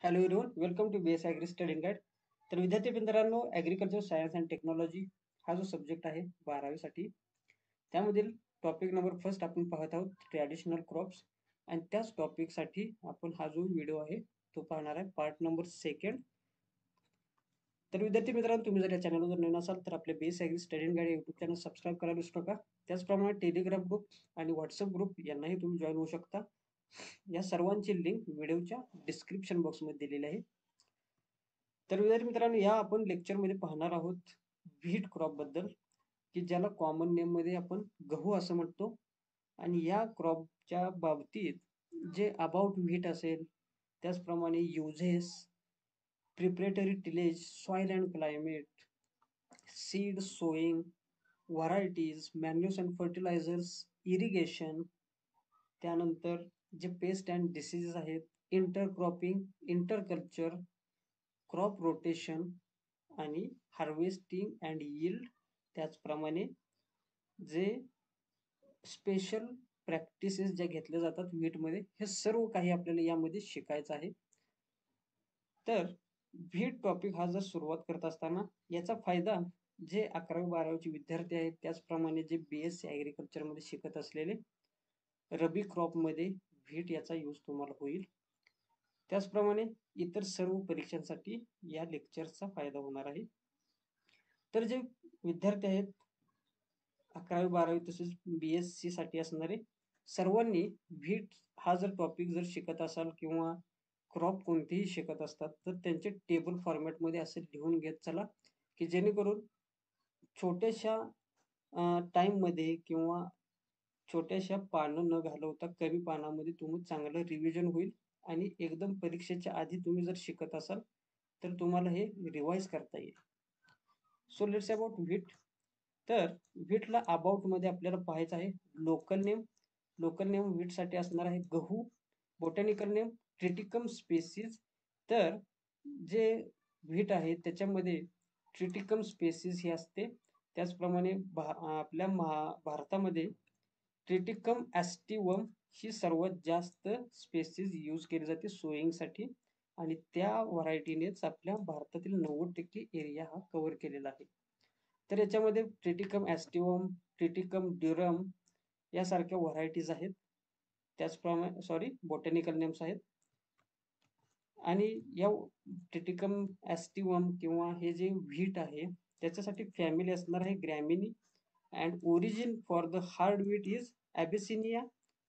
Hello everyone, welcome to BS agri study guide. तर विद्यार्थी मित्रांनो, ॲग्रिकल्चर सायन्स अँड टेक्नॉलॉजी हा जो सब्जेक्ट आहे 12वी साठी, त्यामधील टॉपिक नंबर फर्स्ट आपण पाहत आहोत ट्रॅडिशनल क्रॉप्स. आणि त्याच टॉपिकसाठी आपण हा जो व्हिडिओ आहे तो पाहणार आहे, पार्ट नंबर सेकंड. तर विद्यार्थी मित्रांनो, तुम्ही जर या चॅनलवर नवीन असाल तर आपले BS agri study guide YouTube channel subscribe करायला विसरू नका. त्याचप्रमाणे टेलिग्राम ग्रुप आणि व्हॉट्सअप ग्रुप यांनाही तुम्ही जॉईन होऊ शकता. या सर्वांची लिंक व्हिडिओच्या डिस्क्रिप्शन बॉक्समध्ये दिलेली आहे. तर विद्यार्थी मित्रांनो, या आपण लेक्चरमध्ये पाहणार आहोत व्हीट क्रॉप बद्दल, की ज्याला कॉमन नेम मध्ये आपण गहू असं म्हणतो. आणि या क्रॉपच्या बाबतीत जे अबाउट व्हीट असेल, त्याचप्रमाणे uses, preparatory tillage, soil and climate, seed sowing, varieties, manures and fertilisers, irrigation, त्यानंतर जे पेस्ट अँड डिसीजेस आहेत, इंटरक्रॉपिंग, इंटरकल्चर, क्रॉप रोटेशन आणि हार्वेस्टिंग अँड यील्ड, त्याचप्रमाणे जे स्पेशल प्रॅक्टिसेस ज्या घेतल्या जातात व्हीटमध्ये, हे सर्व काही आपल्याला यामध्ये शिकायचं आहे. तर व्हीट टॉपिक हा जर सुरुवात करत असताना याचा फायदा जे 11वी-12वीचे विद्यार्थी आहेत, त्याचप्रमाणे जे बीएससी ॲग्रिकल्चरमध्ये शिकत असलेले रबी क्रॉपमध्ये व्हीट याचा यूज तुम्हाला होईल. त्याचप्रमाणे इतर सर्व परीक्षांसाठी या लेक्चरचा फायदा होणार आहे. तर जे विद्यार्थी आहेत 11वी-12वी तसेच बीएससी साठी असणारे सर्वांनी व्हीट हा जर टॉपिक जर शिकत असाल किंवा क्रॉप कोणतेही शिकत असतात तर त्यांचे टेबल फॉर्मॅटमध्ये असे लिहून घेत चला, की जेणेकरून छोट्याशा टाईममध्ये किंवा छोट्याशा पानं न घालवता कमी पानामध्ये तुम्ही चांगलं रिव्हिजन होईल. आणि एकदम परीक्षेच्या आधी तुम्ही जर शिकत असाल तर तुम्हाला हे रिवाइज करता येईल. So let's about wheat. तर व्हीटला अबाउट मध्ये आपल्याला पाहायचं आहे local name. Local name wheat साठी असणार आहे गहू. Botanical name Triticum species. तर जे व्हीट आहे त्याच्यामध्ये ट्रिटिकम स्पेसीज ही असते. त्याचप्रमाणे आपल्या भारतामध्ये ट्रिटिकम ॲस्टिवम ही सर्वात जास्त स्पेसीज यूज केली जाते सोईंगसाठी. आणि त्या व्हरायटीनेच आपल्या भारतातील 90% एरिया हा कव्हर केलेला आहे. तर याच्यामध्ये ट्रिटिकम ॲस्टिवम, ट्रिटिकम ड्युरम यासारख्या व्हरायटीज आहेत. त्याचप्रमाणे बोटॅनिकल नेम्स आहेत. आणि या ट्रिटिकम ॲस्टिवम किंवा हे जे व्हीट आहे त्याच्यासाठी फॅमिली असणार आहे Gramineae. And origin for the hard wheat is Abyssinia.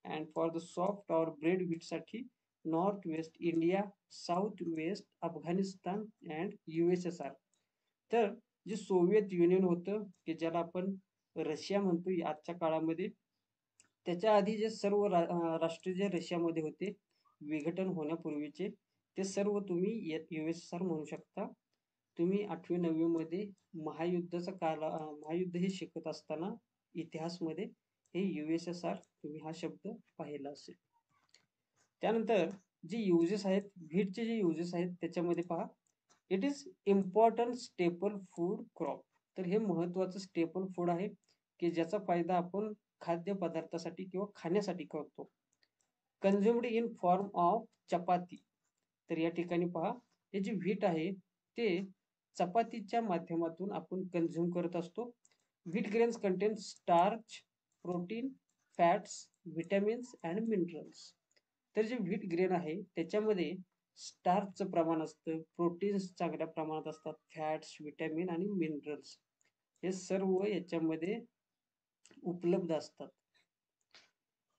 And for the soft or bread wheat साठी north west India, south west Afghanistan and USSR. तर जे सोव्हिएत युनियन होतं, की ज्याला आपण रशिया म्हणतो आजच्या काळामध्ये, त्याच्या आधी जे सर्व राष्ट्र जे रशियामध्ये होते विघटन होण्यापूर्वीचे, ते सर्व तुम्ही USSR म्हणू शकता. तुम्ही 8वी-9वी मध्ये महायुद्धाचा महायुद्ध हे शिकत असताना इतिहासमध्ये हे USSR तुम्ही हा शब्द पाहिला असेल. त्यानंतर जे युजेस आहेत व्हीटचे, जे युजेस आहेत त्याच्यामध्ये पहा, it is important staple food crop. तर हे महत्वाचं स्टेपल फूड आहे, की ज्याचा फायदा आपण खाद्य पदार्थासाठी किंवा खाण्यासाठी करतो. कन्झ्युम्ड इन फॉर्म ऑफ चपाती. तर या ठिकाणी पहा, हे जे व्हीट आहे ते चपातीच्या माध्यमातून आपण कन्झ्युम करत असतो. Wheat grains content starch, protein, fats, vitamins and minerals. तर जे व्हीट ग्रेन आहे त्याच्यामध्ये स्टार्चचं प्रमाण असतं, प्रोटीन्स चांगल्या प्रमाणात असतात, फॅट्स, विटॅमिन आणि मिनरल्स हे सर्व याच्यामध्ये उपलब्ध असतात.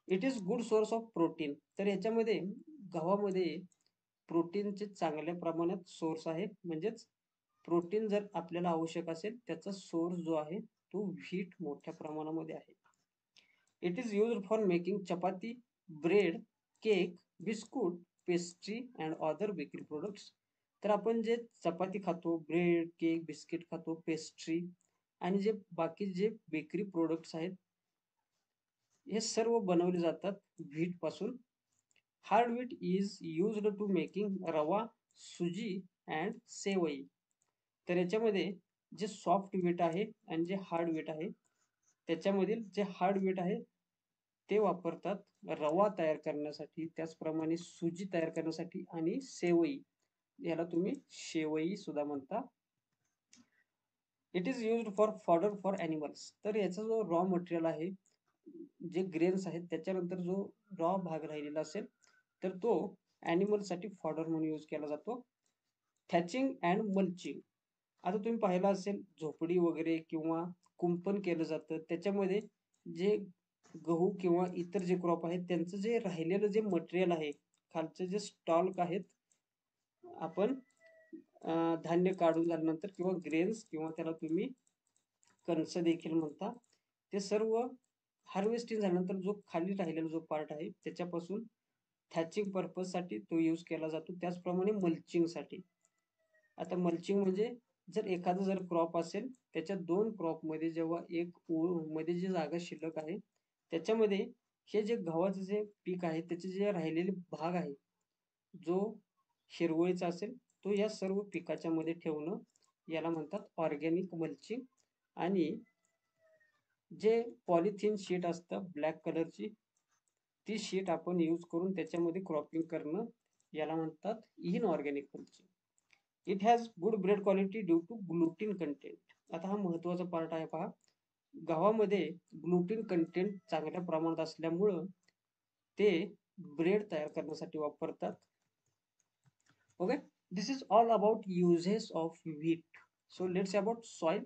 It is good source of protein. तर याच्यामध्ये गव्हामध्ये प्रोटीनचे चांगल्या प्रमाणात सोर्स आहे. म्हणजेच प्रोटीन जर आपल्याला आवश्यक असेल त्याचा सोर्स जो आहे तो व्हीट मोठ्या प्रमाणामध्ये आहे. It is used for making chapati, bread, cake, biscuit, pastry and other bakery products. तर आपण जे चपाती खातो, ब्रेड, केक, बिस्किट खातो, पेस्ट्री आणि जे बाकी जे बेकरी प्रोडक्ट्स आहेत हे सर्व बनवले जातात व्हीट पासून. Hard wheat is used to making rava, suji and सेवई. तर याच्यामध्ये जे सॉफ्ट व्हीट आहे आणि जे हार्ड व्हीट आहे, त्याच्यामधील जे हार्ड व्हीट आहे ते वापरतात रवा तयार करण्यासाठी, त्याचप्रमाणे सुजी तयार करण्यासाठी आणि सेवई याला तुम्ही शेवई सुद्धा म्हणता. It is used for fodder for animals. तर याचा जो रॉ मटेरियल आहे, जे ग्रेन्स आहेत त्याच्यानंतर जो रॉ भाग राहिलेला असेल तर तो ॲनिमलसाठी फॉडर म्हणून यूज केला जातो. थॅचिंग अँड मल्चिंग. आता तुम्ही पाहिलं असेल झोपडी वगैरे किंवा कुंपण केलं जातं त्याच्यामध्ये जे गहू किंवा इतर जे क्रॉप आहेत त्यांचं जे राहिलेलं जे मटेरियल आहे, खालचे जे स्टॉल्क आहेत, आपण धान्य काढून झाल्यानंतर किंवा ग्रेन्स किंवा त्याला तुम्ही कणस देखील म्हणता, ते सर्व हार्वेस्टिंग झाल्यानंतर जो खाली राहिलेला जो पार्ट आहे त्याच्यापासून थॅचिंग पर्पजसाठी तो यूज केला जातो. त्याचप्रमाणे मल्चिंगसाठी. आता मल्चिंग म्हणजे जर क्रॉप असेल त्याच्या दोन क्रॉपमध्ये जेव्हा एक ओळ मध्ये जी जागा शिल्लक आहे त्याच्यामध्ये हे जे गव्हाचं जे पीक आहे त्याचे जे राहिलेले भाग आहे, जो हिरवळीचा असेल तो या सर्व पिकाच्या मध्ये ठेवणं याला म्हणतात ऑर्गॅनिक मल्चिंग. आणि जे पॉलिथिन शीट असतं ब्लॅक कलरची, ती शीट आपण यूज करून त्याच्यामध्ये क्रॉपिंग करणं याला म्हणतात inorganic mulching. It has good bread quality due to gluten content. आता हा महत्वाचा पार्ट आहे पहा. गव्हामध्ये ग्लुटीन कंटेंट चांगल्या प्रमाणात असल्यामुळं ते ब्रेड तयार करण्यासाठी वापरतात. Okay, this is all about uses of wheat. So let's about soil.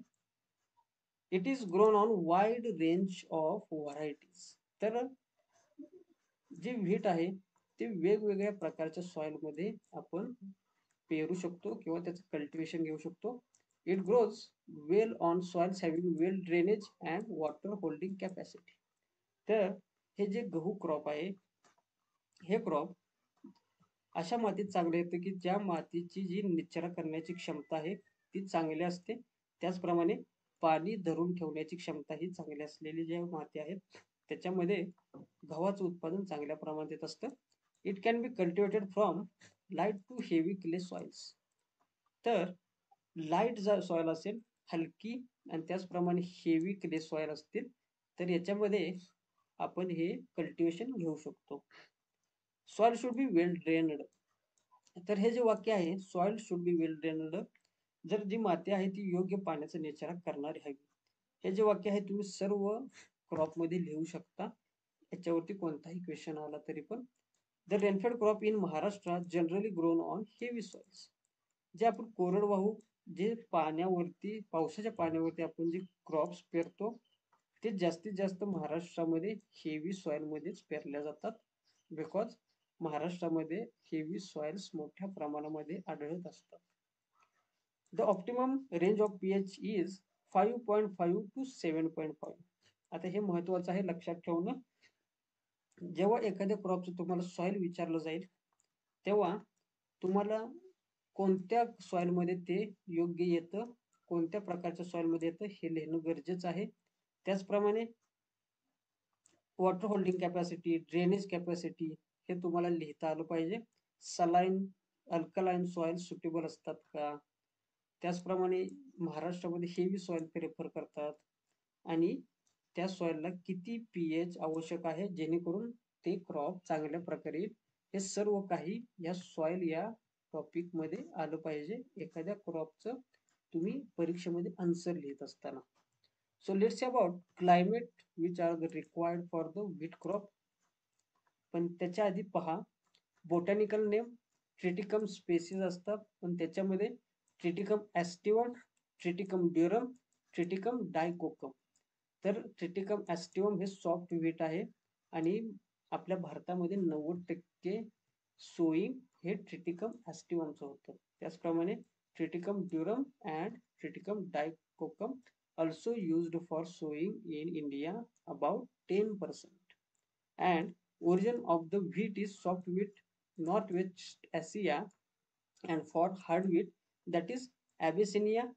It is grown on wide range of varieties. तर जे व्हीट आहे ते वेगवेगळ्या प्रकारच्या सॉइलमध्ये आपण पेरू शकतो किंवा त्याचं कल्टिवेशन घेऊ शकतो. It grows well on soils having well drainage and water holding capacity. तर हे जे गहू क्रॉप आहे, हे क्रॉप अशा मातीत चांगले येते की ज्या मातीची जी निचरा करण्याची क्षमता आहे ती चांगली असते. त्याचप्रमाणे पाणी धरून ठेवण्याची क्षमता ही चांगली असलेली ज्या माती आहेत त्याच्यामध्ये गव्हाचं उत्पादन चांगल्या प्रमाणात येत असतं. It can be cultivated from light to heavy clay soils. तर लाईट जर सॉइल असेल, हलकी आणि त्याचप्रमाणे हेवी क्ले सॉइल असतील तर याच्यामध्ये आपण हे कल्टिवेशन घेऊ शकतो. Soil should be well drained. तर हे जे वाक्य आहे soil should be well drained, जर जी माती आहे ती योग्य पाण्याचा निचरा करणारी हवी. हे जे वाक्य आहे तुम्ही सर्व क्रॉप मध्ये लिहू शकता. याच्यावरती कोणताही क्वेश्चन आला तरी पण. The rainfed crop in Maharashtra generally grown on heavy soils. जे आपण कोरडवाहू, जे पाण्यावरती पावसाच्या पाण्यावरती आपण जे क्रॉप्स पेरतो ते जास्तीत जास्त महाराष्ट्रामध्ये हेवी सॉइल मध्येच पेरल्या जातात. बिकॉज महाराष्ट्रामध्ये हेवी सॉइल्स मोठ्या प्रमाणामध्ये आढळत असतात. The optimum range of pH is 5.5 to 7.5. आता हे महत्वाचं आहे लक्षात ठेवणं. जेव्हा एखाद्या क्रॉपचं तुम्हाला सॉइल विचारलं जाईल तेव्हा तुम्हाला कोणत्या सॉइलमध्ये ते योग्य येतं, कोणत्या प्रकारच्या सॉइलमध्ये येतं हे लिहिणं गरजेचं आहे. त्याचप्रमाणे water holding capacity, drainage capacity हे तुम्हाला लिहिता आलं पाहिजे. सलाईन अल्कलाईन सॉइल सुटेबल असतात का, त्याचप्रमाणे महाराष्ट्रामध्ये हेवी सॉइल प्रेफर करतात आणि त्या सॉइलला किती पीएच आवश्यक आहे जेणेकरून ते क्रॉप चांगल्या प्रकारे येईल. हे सर्व काही या सॉइल या टॉपिक मध्ये आलं पाहिजे एखाद्या क्रॉपचं तुम्ही परीक्षेमध्ये आन्सर लिहित असताना. So let's see about climate which are required for the wheat crop. पण त्याच्या आधी पहा, बोटॅनिकल नेम ट्रिटिकम स्पेसिस असतात, पण त्याच्यामध्ये ट्रिटिकम ॲस्टिवम, ट्रिटिकम ड्युरम, ट्रिटिकम डायकोकम. तर ट्रिटिकम ॲस्टिवम हे सॉफ्ट व्हीट आहे आणि आपल्या भारतामध्ये 90% सोईंग हे ट्रिटिकम ॲस्टिवमचं होतं. त्याचप्रमाणे Triticum durum and Triticum dicoccum also used for sowing in India about 10%. And origin of the wheat is soft wheat, Northwest Asia, and for hard wheat that is Abyssinia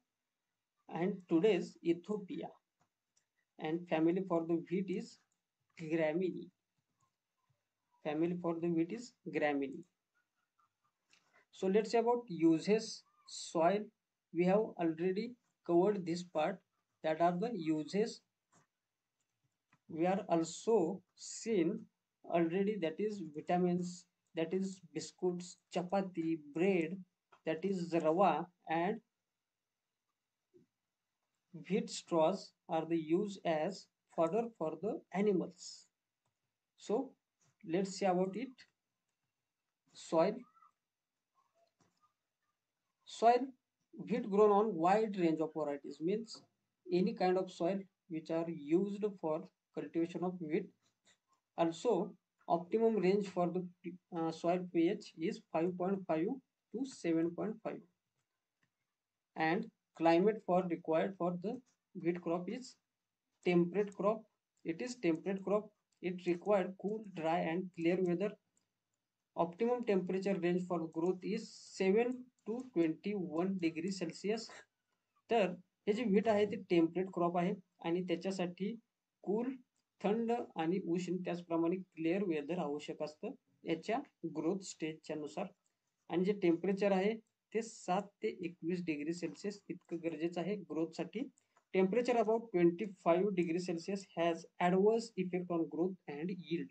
and today's Ethiopia. And family for the wheat is Gramini. Family for the wheat is Gramini. So let's say about uses. Soil, we have already covered this part, that are the uses. We are also seen already, that is vitamins, that is biscuits, chapati, bread, that is rawa and wheat straws are the used as fodder for the animals. So let's see about it. Soil. Soil, wheat grown on wide range of varieties means any kind of soil which are used for cultivation of wheat. Also, optimum range for the soil pH is 5.5 to 7.5, and climate for required for the wheat crop is temperate crop. It is temperate crop. It required cool, dry, and clear weather. Optimum temperature range for growth is 7 to 21 degree Celsius. तर हे जे wheat आहे ते temperate crop आहे आणि त्याच्यासाठी cool, थंड आणि उष्ण त्याचप्रमाणे क्लिअर वेदर आवश्यक असतं याच्या ग्रोथ स्टेजच्या नुसार. आणि जे टेम्परेचर आहे ते 7 ते 21 डिग्री सेल्सिअस इतकं गरजेचं आहे ग्रोथसाठी. Temperature about 25 degree Celsius has adverse effect on growth and yield.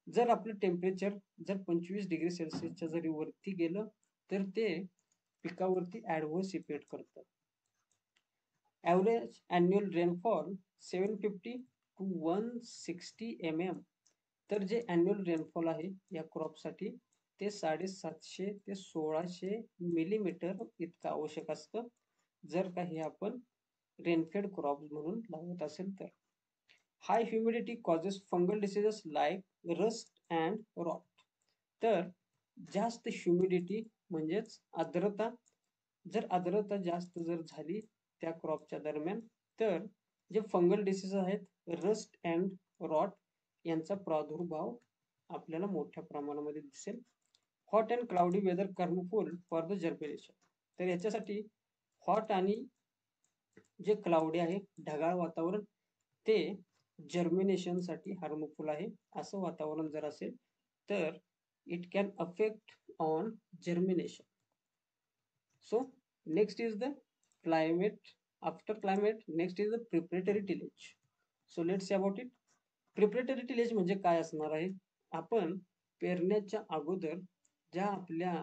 जर आपलं टेम्परेचर जर 25 डिग्री सेल्सिअसच्या जरी वरती गेलं तर ते पिकावरती ॲडवर्स इफेक्ट करतं. Average annual rainfall 750 to 160 mm. तर जे ॲन्युअल रेनफॉल आहे या क्रॉपसाठी ते 750 ते 1600 मिलीमीटर इतकं आवश्यक असतं जर का हे आपण रेनफेड क्रॉप म्हणून लावत असेल तर. High humidity causes fungal diseases like rust and rot. तर जास्त ह्युमिडिटी म्हणजेच आर्द्रता, जर आर्द्रता जास्त जर झाली त्या क्रॉपच्या दरम्यान तर जे फंगल डिसीज आहेत रस्ट अँड रॉट यांचा प्रादुर्भाव आपल्याला मोठ्या प्रमाणामध्ये दिसेल. Hot and cloudy weather harmful for the germination. तर याच्यासाठी हॉट आणि जे क्लाउडी आहे ढगाळ वातावरण ते जर्मिनेशनसाठी हार्मफुल आहे. असं वातावरण जर असेल तर it can affect on germination. So next is the climate. After climate next is the preparatory tillage. So let's see about it. Preparatory tillage म्हणजे काय असणार आहे. आपण पेरण्याच्या अगोदर ज्या आपल्या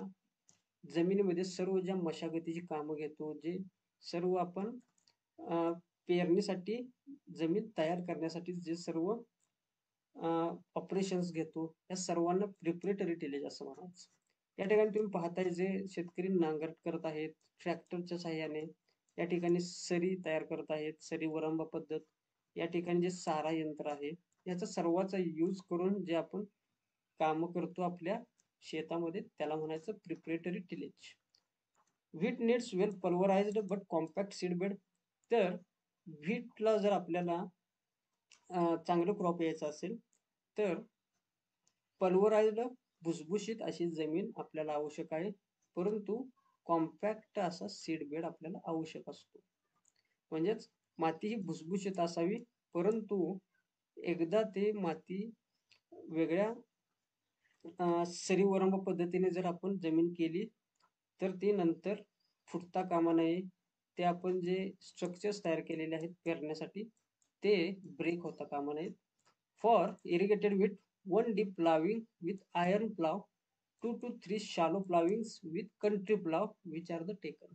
जमिनीमध्ये सर्व ज्या मशागतीची कामं घेतो, जे सर्व आपण पेरणीसाठी जमीन तयार करण्यासाठी जे सर्व ऑपरेशन्स घेतो या सर्वांना प्रिपरेटरी टिलेज असं म्हणायचं. या ठिकाणी तुम्ही पाहताय जे शेतकरी नांगरट करत आहेत ट्रॅक्टरच्या साहाय्याने, या ठिकाणी सरी तयार करत आहेत, सरी वरंबा पद्धत. या ठिकाणी जे सारा यंत्र आहे याचा सर्वाचा यूज करून जे आपण काम करतो आपल्या शेतामध्ये त्याला म्हणायचं preparatory tillage. Wheat needs well pulverised but compact seed bed. तर व्हीटला जर आपल्याला चांगलं क्रॉप यायचं असेल तर पल्वराइज्ड भुसभुशीत अशी जमीन आपल्याला आवश्यक आहे, परंतु कॉम्पॅक्ट असा सीड बेड आपल्याला आवश्यक असतो. म्हणजेच माती ही भुसभुशीत असावी, परंतु एकदा ते माती वेगळ्या सरी वरंब पद्धतीने जर आपण जमीन केली तर ती नंतर फुटता कामा नये. ते आपण जे स्ट्रक्चर्स तयार केलेले आहेत पेरण्यासाठी ते ब्रेक होता कामा नयेत. For irrigated with 1 deep ploughing with iron plough, 2 to 3 shallow ploughings with country plough which are the taken.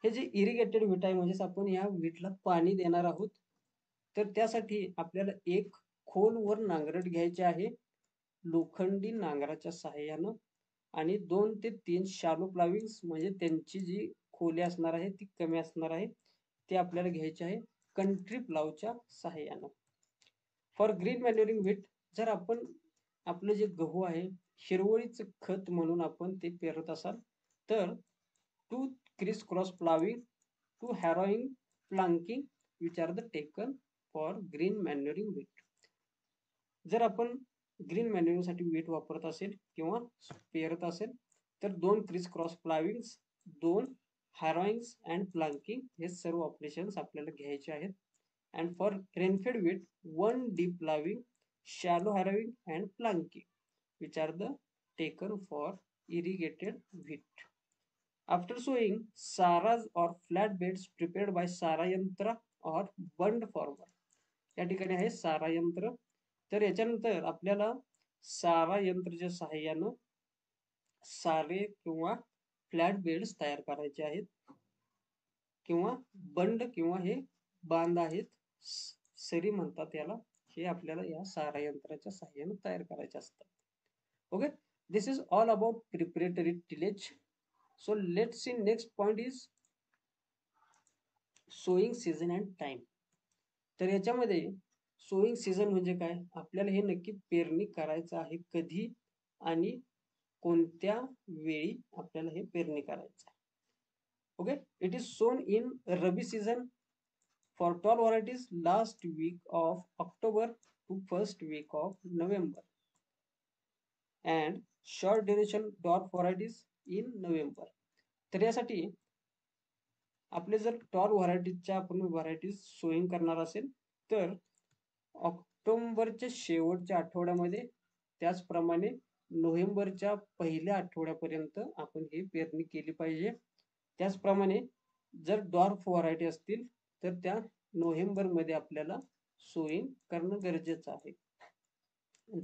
हे जे इरिगेटेड विट आहे म्हणजेच आपण या विटला पाणी देणार आहोत, तर त्यासाठी आपल्याला एक खोलवर नांगरट घ्यायचे आहे लोखंडी नांगराच्या सहाय्यानं, आणि 2 ते 3 शालो प्लाविंग्स म्हणजे त्यांची जी खोली असणार आहे ती कमी असणार आहे ते आपल्याला घ्यायचे आहे कंट्री प्लावच्या सहाय्यानं. फॉर ग्रीन मॅन्युरिंग व्हीट, जर आपण आपलं जे गहू आहे हिरवळीचं खत म्हणून आपण ते पेरत असाल तर 2 criss cross ploughing, 2 harrowing planking which are the taken for green manuring wheat. जर आपण ग्रीन मॅन्युरिंगसाठी व्हीट वापरत असेल किंवा पेरत असेल तर 2 क्रिस क्रॉस प्लाविंग्स, 2 हॅरोइंग्स अँड प्लांकिंग हे सर्व ऑपरेशन्स आपल्याला घ्यायचे आहेत. And for rainfed wheat 1 deep ploughing, shallow harrowing and planking which are the taken for irrigated wheat. After sowing, saras or flat beds prepared by सारा यंत्र or bund former. या ठिकाणी आहे सारा यंत्र. तर याच्यानंतर आपल्याला सारा यंत्राच्या सहाय्यानं सारे किंवा फ्लॅट बेड्स तयार करायचे आहेत किंवा बंड किंवा हे बांध आहेत, सरी म्हणतात याला, हे आपल्याला या सारा यंत्राच्या सहाय्याने तयार करायचे असतात. Okay, this is all about preparatory tillage. So let's see next point is sowing season and time. तर याच्यामध्ये सोईंग सीझन म्हणजे काय, आपल्याला हे नक्की पेरणी करायचं आहे कधी आणि कोणत्या वेळी आपल्याला हे पेरणी करायचं आहे. ओके, इट इज सोन in rabi season for tall varieties last week of October to first week of November and short duration dwarf varieties in November. तर यासाठी आपले जर टॉल व्हरायटीच्या आपण व्हरायटीज सोईंग करणार असेल तर ऑक्टोबरच्या शेवटच्या आठवड्यामध्ये, त्याचप्रमाणे नोव्हेंबरच्या पहिल्या आठवड्यापर्यंत आपण ही पेरणी केली पाहिजे. त्याचप्रमाणे जर डॉर्फ व्हरायटी असतील तर त्या नोव्हेंबरमध्ये आपल्याला सोईंग करणं गरजेचं आहे.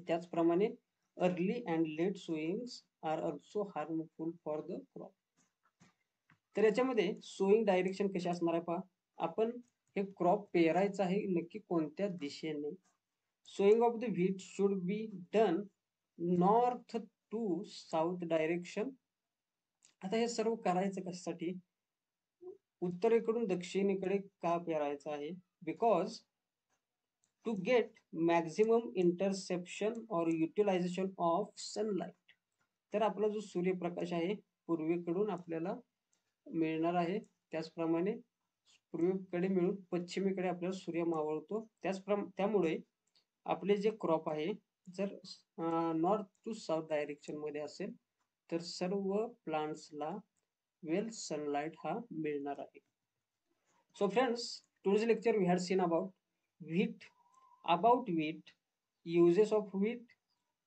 त्याचप्रमाणे early and late sowings are also harmful for the crop. तर याच्यामध्ये सोईंग डायरेक्शन कशी असणार आहे पहा, आपण हे क्रॉप पेरायचं आहे नक्की कोणत्या दिशेने. Sowing of the wheat should be done north to south direction. आता हे सर्व करायचं कशासाठी, उत्तरेकडून दक्षिणेकडे का पेरायचं आहे, because to get maximum interception और युटिलायझेशन ऑफ सनलाइट. तर आपला जो सूर्यप्रकाश आहे पूर्वेकडून आपल्याला मिळणार आहे, त्याचप्रमाणे पूर्वेकडे मिळून पश्चिमेकडे आपल्याला सूर्य मावळतो. त्यामुळे आपले जे क्रॉप आहे जर नॉर्थ टू साऊथ डायरेक्शन मध्ये असेल तर सर्व प्लांट्सला वेल सनलाइट हा मिळणार आहे. So friends, today's lecture we had seen about wheat, uses of wheat,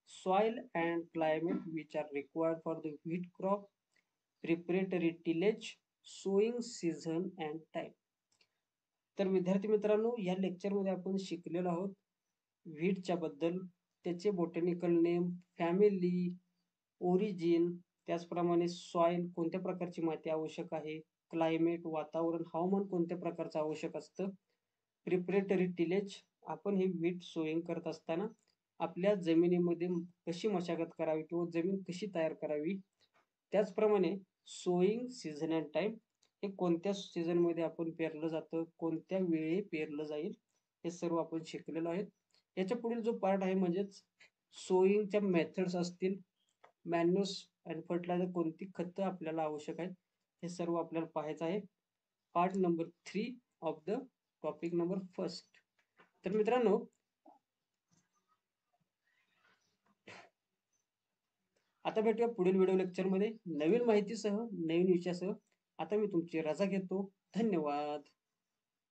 soil and climate which are required for the wheat crop, preparatory tillage, sowing season and time. तर विद्यार्थी मित्रांनो, या लेक्चरमध्ये आपण शिकलेलो आहोत व्हीटच्या बद्दल, त्याचे बोटॅनिकल नेम, फॅमिली, ओरिजिन, त्याचप्रमाणे सॉइल कोणत्या प्रकारची माती आवश्यक आहे, क्लायमेट वातावरण हवामान कोणत्या प्रकारचं आवश्यक असतं, प्रिपरेटरी टिलेज आपण हे व्हीट सोईंग करत असताना आपल्या जमिनीमध्ये कशी मशागत करावी किंवा जमीन कशी तयार करावी, त्याचप्रमाणे सोईंग सीझन अँड टाइम हे कोणत्या सीझन मध्ये आपण पेरलं जातं, कोणत्या वेळी पेरलं जाईल, हे सर्व आपण शिकलेलो आहेत. याच्या पुढील जो पार्ट आहे म्हणजेच सोईंगच्या मेथड्स असतील, मॅन्युअल्स आणि फर्टिलायझर कोणती खतं आपल्याला आवश्यक आहेत, हे सर्व आपल्याला पाहायचं आहे. Part number 3 of the topic number 1. तर मित्रांनो, आता भेटूया पुढील व्हिडिओ लेक्चरमध्ये नवीन माहितीसह, नवीन विषयासह. आता मी तुमची रजा घेतो. धन्यवाद.